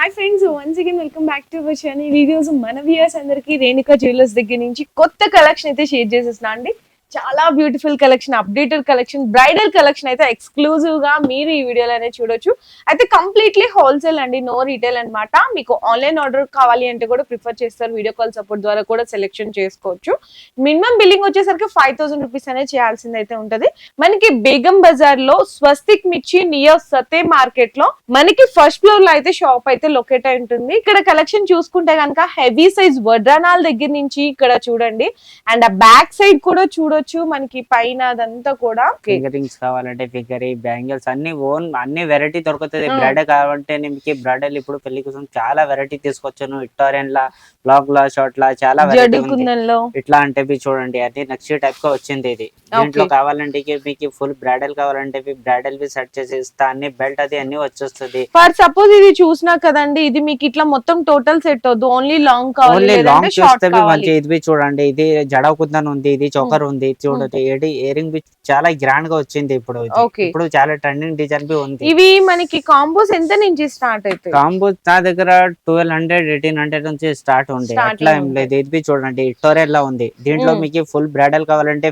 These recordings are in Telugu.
Hi friends, once again welcome back to our channel. ఈ వీడియోస్ మన వ్యూయర్స్ అందరికి రేణుకా జ్యువెలర్స్ దగ్గర నుంచి కొత్త కలెక్షన్ అయితే షేర్ చేసేస్తున్నా అండి. చాలా beautiful collection, updated collection, bridal collection అయితే ఎక్స్క్లూజివ్ గా మీరు ఈ వీడియోలోనే చూడొచ్చు. అయితే కంప్లీట్లీ హోల్సేల్ అండి, నో రీటైల్ అన్నమాట. మీకు ఆన్లైన్ ఆర్డర్ కావాలి అంటే కూడా ప్రిఫర్ చేస్తారు, వీడియో కాల్ సపోర్ట్ ద్వారా కూడా సెలెక్షన్ చేసుకోవచ్చు. మినిమం బిల్లింగ్ వచ్చేసరికి 5,000 రూపీస్ అనేది చేయాల్సింది అయితే ఉంటది. మనకి బేగం బజార్ లో స్వస్తిక్ మిర్చి నియర్ సతే మార్కెట్ లో మనకి ఫస్ట్ ఫ్లోర్ లో అయితే షాప్ అయితే లొకేట్ అయి ఉంటుంది. ఇక్కడ కలెక్షన్ చూసుకుంటే కనుక హెవీ సైజ్ వడ్రానాల దగ్గర నుంచి ఇక్కడ చూడండి, అండ్ ఆ బ్యాక్ సైడ్ కూడా చూడొచ్చు. మనకి పైన అదంతా కూడా ఫింగర్ రింగ్స్ కావాలంటే ఫింగర్ బ్యాంగిల్స్ అన్ని వెరైటీ దొరుకుతుంది. బ్రైడల్ కావాలంటే మీకు బ్రైడల్ ఇప్పుడు పెళ్లి కోసం చాలా వెరైటీ తీసుకొచ్చాను. విక్టోరియన్ లా, బ్లాక్ లా, షార్ట్ లా చాలా వెరైటీ ఇట్లా అంటే చూడండి, అది నెక్స్ట్ టైప్ గా వచ్చింది. ఇది దీంట్లో కావాలంటే మీకు ఫుల్ బ్రైడల్ కావాలంటే బ్రైడల్ బి సెట్ చేసి ఇస్తా. అన్ని బెల్ట్ అది అన్ని వచ్చేస్తుంది. ఫర్ సపోజ్ ఇది చూసినా కదండి, ఇది మీకు ఇట్లా మొత్తం టోటల్ సెట్ అవుతుంది. ఓన్లీ లాంగ్ కావాలి, లాంగ్ చూస్తే మంచి. ఇది చూడండి, ఇది జడ కుందన్ ఉంది, ఇది చోకర్ ఉంది. చూడండి, ఇయరింగ్ బి చాలా గ్రాండ్ గా వచ్చింది. ఇప్పుడు చాలా ట్రెండింగ్ డిజైన్ బి ఉంది. ఇవి మనకి కాంబోస్ ఎంత నుంచి స్టార్ట్ అవుతాయి? కాంబోస్ నా దగ్గర 1200 1800 నుంచి స్టార్ట్ ఉంది. అట్లా ఏం లేదు. ఇది చూడండి, విక్టోరియన్ లా ఉంది. దీంట్లో మీకు ఫుల్ బ్రైడల్ కావాలంటే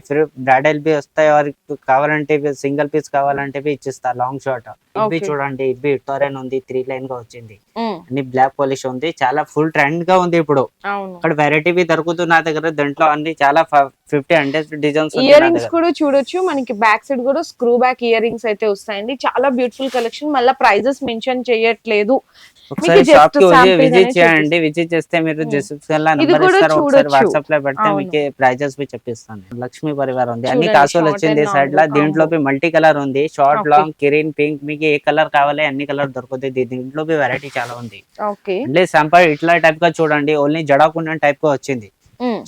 బ్రైడల్ బి వస్తాయి, కావాలంటే సింగిల్ పీస్ కావాలంటే ఇచ్చిస్తా. లాంగ్ షార్ట్ ఇది చూడండి, ఇది విక్టోరియన్ ఉంది, 3 లైన్ గా వచ్చింది. అన్ని బ్లాక్ పాలిష్ ఉంది, చాలా ఫుల్ ట్రెండ్ గా ఉంది. ఇప్పుడు ఇక్కడ వెరైటీ బి దొరుకుతుంది నా దగ్గర. దాంట్లో అన్ని చాలా 50-100 డిజైన్స్. ఇయర్ రింగ్స్ కూడా చూడొచ్చు. మనకి బ్యాక్ సైడ్ కూడా స్క్రూ బ్యాక్ ఇయర్ రింగ్స్ అయితే వస్తాయండి. చాలా బ్యూటిఫుల్ కలెక్షన్. మళ్ళీ ప్రైజెస్ మెన్షన్ చేయట్లేదు. ఒకసారి షాప్ కి విజిట్ చేయండి. విజిట్ చేస్తే మీరు డిస్క్రిప్షన్ లో నంబర్ ఇస్తారు, ఒకసారి వాట్సాప్ లో పెడితే మీకు ప్రైజెస్ బి చెప్పిస్తాను. లక్ష్మీ పరివార్ ఉంది, అన్ని కాసులు వచ్చింది సైడ్ లా. దీంట్లో మల్టీ కలర్ ఉంది, షార్ట్ లాంగ్ గ్రీన్ పింక్. మీకు ఏ కలర్ కావాలి అన్ని కలర్ దొరుకుతుంది. దీంట్లో వెరైటీ చాలా ఉంది. అంటే సంపర్ ఇట్లా టైప్ గా చూడండి, ఓన్లీ జడాకుండా టైప్ గా వచ్చింది.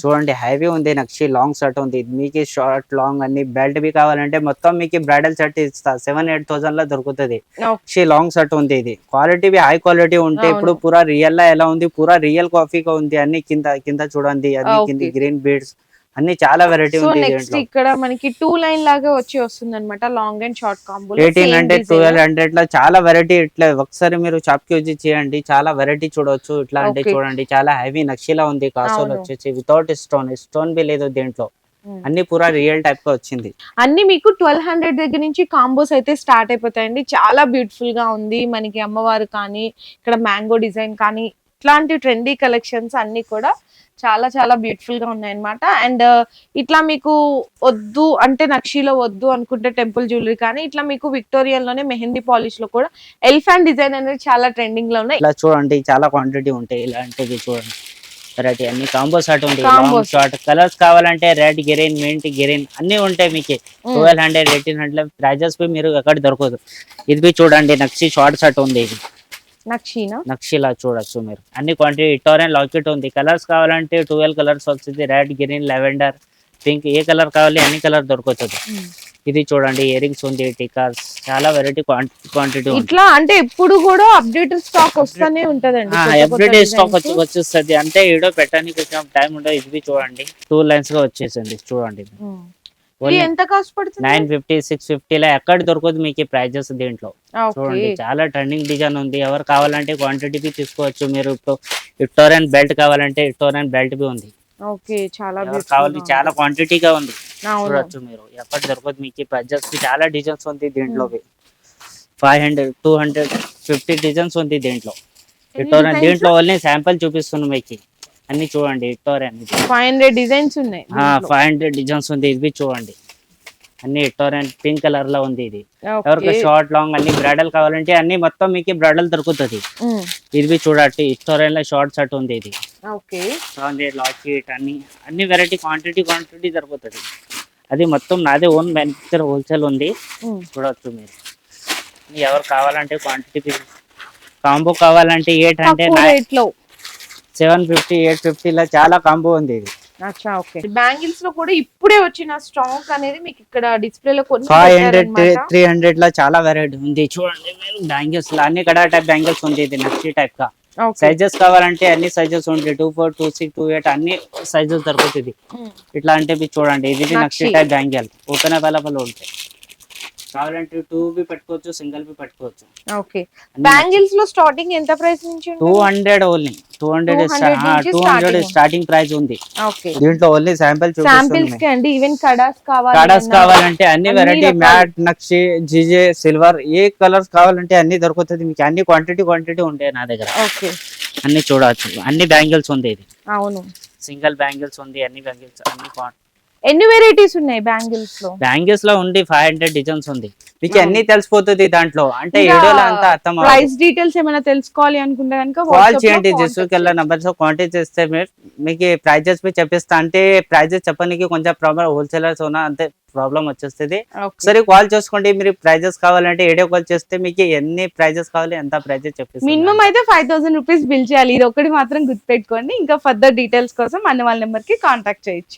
చూడండి, హైవీ ఉంది, నక్షి లాంగ్ షర్ట్ ఉంది. మీకు షార్ట్ లాంగ్ అన్ని బెల్ట్ బి కావాలంటే మొత్తం మీకు బ్రైడల్ షర్ట్ ఇస్తా. 7-8,000 లో దొరుకుతుంది. లాంగ్ షర్ట్ ఉంది. ఇది క్వాలిటీ బి హై క్వాలిటీ ఉంటే ఇప్పుడు పూరా రియల్ లా ఎలా ఉంది, పూరా రియల్ కాఫీగా ఉంది. అన్ని కింద చూడండి, అన్ని కింద గ్రీన్ బీడ్స్ అన్ని చాలా వెరైటీ ఉంది. నెక్స్ట్ ఇక్కడ మనకి 2 లైన్ లాగా వస్తుంది అనమాట, లాంగ్ అండ్ షార్ట్ కాంబో. 1800 1200 లో చాలా వెరైటీ. ఇట్లా ఒకసారి మీరు షాప్ కి విజిట్ చేయండి, చాలా వెరైటీ చూడొచ్చు. ఇట్లా అంటే చూడండి, చాలా హెవీ నక్షిలా ఉంది. కాసోలు వచ్చేసి వితౌట్ స్టోన్ బి లేదు దీంట్లో. అన్ని పూరా రియల్ టైప్ గా వచ్చింది. అన్ని మీకు 1200 దగ్గర నుంచి కాంబోస్ అయితే స్టార్ట్ అయిపోతాయండి. చాలా బ్యూటిఫుల్ గా ఉంది. మనకి అమ్మవారు కానీ, ఇక్కడ మ్యాంగో డిజైన్ కానీ, ఇట్లాంటి ట్రెండీ కలెక్షన్స్ అన్ని కూడా చాలా చాలా బ్యూటిఫుల్ గా ఉన్నాయి అనమాట. అండ్ ఇట్లా మీకు వద్దు అంటే నక్షీలో వద్దు అనుకుంటే టెంపుల్ జ్యువెలరీ కానీ, ఇట్లా మీకు విక్టోరియన్ లోనే మెహందీ పాలిష్ లో కూడా ఎలిఫెంట్ డిజైన్ అనేది చాలా ట్రెండింగ్ లో ఉన్నాయి. ఇలా చూడండి, చాలా క్వాంటిటీ ఉంటాయి. ఇలాంటివి చూడండి, వెరైటీ అన్ని కాంబో షార్ట్ ఉంది. షార్ట్ కలర్స్ కావాలంటే రెడ్, గ్రీన్, మింట్, గ్రీన్ అన్ని ఉంటాయి. మీకు 1200 1800 ప్రైజెస్ బి మీరు ఎక్కడ దొరకదు. ఇది బి చూడండి, నక్షి షార్ట్ షర్ట్ ఉంది. ఇది నక్షిలా చూడొచ్చు మీరు. అన్ని క్వాంటిటీ విక్టోరియన్ లాకెట్ ఉంది. కలర్స్ కావాలంటే 12 కలర్స్ వస్తుంది. రెడ్, గ్రీన్, లెవెండర్, పింక్, ఏ కలర్ కావాలి అన్ని కలర్ దొరుకుతుంది. ఇది చూడండి, ఇయర్ రింగ్స్ ఉంది, టికాస్, చాలా వెరైటీ క్వాంటిటీ. ఇట్లా అంటే ఎప్పుడు కూడా అప్డేటెడ్ స్టాక్ వస్తూనే ఉంటదండి. అప్డేటెడ్ స్టాక్ వచ్చేస్తుంది. అంటే ఈడో పెట్టడానికి కొంచెం టైం ఉండదు. ఇది చూడండి, 2 లైన్స్ గా వచ్చేసింది. చూడండి, ఎంత కాస్ట్ పడుతుంది? 950 650 లా ఎక్కడ దొరకదు మీకు ప్రైజెస్. దీంట్లో చూడండి, చాలా ట్రెండింగ్ డిజైన్ ఉంది. ఎవరు కావాలంటే క్వాంటిటీ బి తీసుకోవచ్చు మీరు. విక్టోరియన్ బెల్ట్ కావాలంటే విక్టోరియన్ బెల్ట్ బి ఉంది. చాలా కావాలి, చాలా క్వాంటిటీగా ఉంది. చూడొచ్చు మీరు, ఎక్కడ దొరకదు మీకు ప్రైజెస్. చాలా డిజైన్స్ ఉంది దీంట్లో. 500 250 డిజైన్స్ ఉంది దీంట్లో. విక్టోరియన్ దీంట్లో ఓన్లీ శాంపుల్ చూపిస్తున్నాను మీకు. అన్ని చూడండి, విక్టోరియన్ 500 డిజైన్స్ ఉన్నాయి. 500 డిజైన్స్ ఉంది. ఇది చూడండి, అన్ని విక్టోరియన్ పింక్ కలర్ లో ఉంది. ఇది ఎవరికి షార్ట్ లాంగ్ అన్ని బ్రైడల్ కావాలంటే అన్ని మొత్తం మీకు బ్రైడల్ దొరుకుతుంది. ఇది చూడండి, విక్టోరియన్ లో షార్ట్ షర్ట్ ఉంది. ఇది లాకెట్ అన్ని వెరైటీ క్వాంటిటీ దొరుకుతుంది. అది మొత్తం నాదే ఓన్ మ్యానుఫ్యాక్చర్ హోల్సేల్ ఉంది. చూడొచ్చు మీరు. ఎవరు కావాలంటే క్వాంటిటీ కాంబో కావాలంటే 750 850 లో చాలా కాంబో ఉంది. ఇది బ్యాంగిల్స్ లో కూడా ఇప్పుడే వచ్చిన స్టాక్ అనేది మీకు ఇక్కడ డిస్ప్లే లో 500 300 లో చాలా వెరైటీ ఉంది. చూడండి మీరు, బ్యాంగిల్స్ లో అన్ని కడా టైప్ బ్యాంగిల్స్ ఉంది. ఇది నక్షి టైప్ గా. సైజెస్ కావాలంటే అన్ని సైజెస్ ఉంటాయి. 24 26 28 అన్ని సైజెస్ దొరుకుతుంది. ఇట్లా అంటే చూడండి, ఇది నక్షి టైప్ బ్యాంగిల్ ఓపెన్ అవైలబుల్ ఉంటాయి. కావాలంటే 2 బి పెట్టుకోవచ్చు, సింగిల్ బి పెట్టుకోవచ్చు. ఓకే. బ్యాంగిల్స్ లో స్టార్టింగ్ ఎంత ప్రైస్ నుంచి ఉంటుంది? 200 ఓన్లీ. 200 నుంచి 200 స్టార్టింగ్ ప్రైస్ ఉంది. ఓకే. దీంట్లో ఓన్లీ శాంపిల్ శాంపిల్స్ కి అండి. ఈవెన్ కడాస్ కడాస్ కావాలంటే అన్ని అన్ని వెరైటీ, రకాలు. మ్యాట్, నక్షి, జిజే, సిల్వర్, ఏ కలర్స్ కావాలంటే అన్ని దొరుకుతుంది మీకు. అన్ని క్వాంటిటీ ఉంటాయి నా దగ్గర. ఓకే. అన్ని చూడవచ్చు. అన్ని బ్యాంగిల్స్ ఉంది. ఇది అవును. సింగిల్ బ్యాంగిల్స్ ఉంది. అన్ని బ్యాంగిల్స్ ఎన్ని వెరైటీస్ ఉన్నాయి బ్యాంగిల్స్ లో? బ్యాంగిల్స్ లో ఉంది 500 డిజైన్స్ ఉంది. మీకు అన్ని తెలిసిపోతుంది దాంట్లో. అంటే ఇంకా వీడియోలో అంతా అర్థం ప్రైస్ డీటెయిల్స్ ఏమైనా తెలుసుకోవాలి అనుకుంటే కనుక కాల్ చేయండి. జస్సుకెళ్ళ నంబర్స్ కాంటాక్ట్ చేస్తే మీకు ప్రైజెస్ బి చెప్పిస్తా. అంటే ప్రైజెస్ చెప్పడానికి కొంచెం ప్రాబ్లం, హోల్సేలర్స్ ఉన్నా అంతే ప్రాబ్లం వచ్చేస్తుంది. సరే కాల్ చేసుకోండి. మీరు ప్రైజెస్ కావాలంటే వీడియో కాల్ చేస్తే మీకు ఎన్ని ప్రైజెస్ కావాలి ఎంత ప్రైజెస్ చెప్పిస్తాను. మినిమం అయితే 5000 రూపీస్ బిల్ చేయాలి. ఇది ఒకటి మాత్రం గుర్తుపెట్టుకోండి. ఇంకా ఫర్దర్ డీటెయిల్స్ కోసం అన్న వాళ్ళ నెంబర్ కి కాంటాక్ట్ చేయొచ్చు.